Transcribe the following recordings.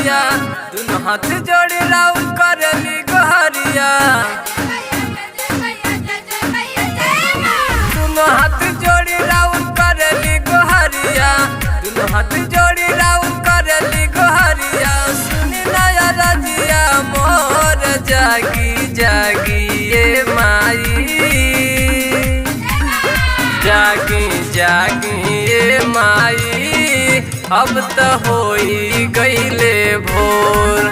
मैया दोनों हाथ जोड़ी राउर करली गोहरिया दोनों हाथ जोड़ी राउर करली गोहरिया दोनों हाथ जोड़ी राउर करली गोहरिया सुनी नया रजिया मोर जागी जागी ये माई जागी जागी ये माई अब तो होई गईले भोर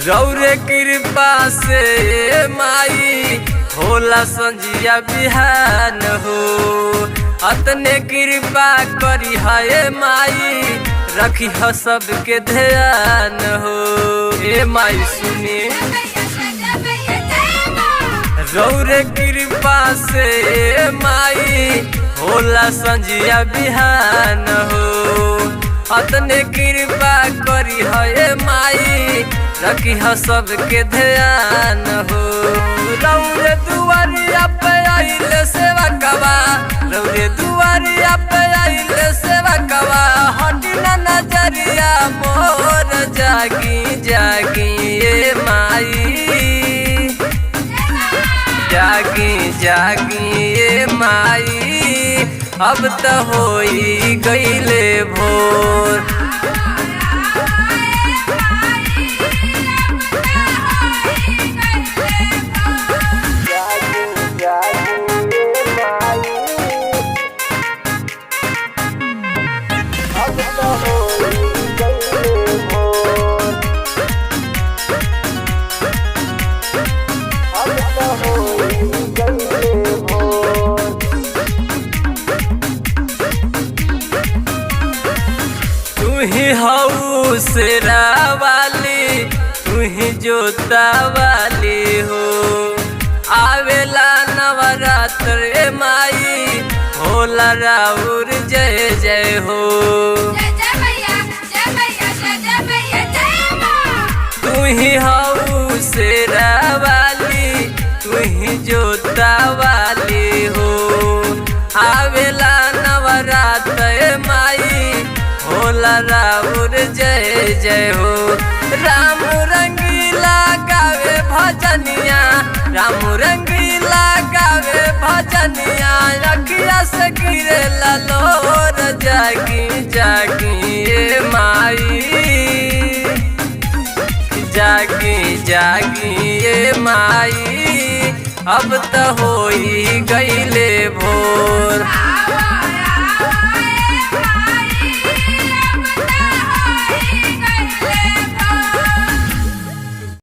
रौरे कृपा से माई होला संजिया बिहान हो अतने कृपा करी है माई रखी है सबके ध्यान हो ए माई सुनी रौरे कृपा से माई होला संजिया बिहान हो अतने कृपा करी है माई रखी है सबके ध्यान हो रौरे दुआरिया पे आइले सेवा कवा रौरे दुआरिया पे आइले सेवा कवा हटी ना नजरिया मोर जागी जागी ये माई जागी जागी ये माई अब तो होई गईले भोर तुही हऊ शेरा वाली तुही जोता वाली हो आवेला नवरात्र माई होला राउर जय जय हो तुही हऊ शेरा वाली तुही जोता वाली हो आवेला नवरात्र माई होला राउर जय जय हो राम रंगीला गावे भजनिया राम रंगीला गावे भजनिया अखिया से गिरे ललोर जागी जागी ये माई जागी जागी ये माई अब तो होई गईले भोर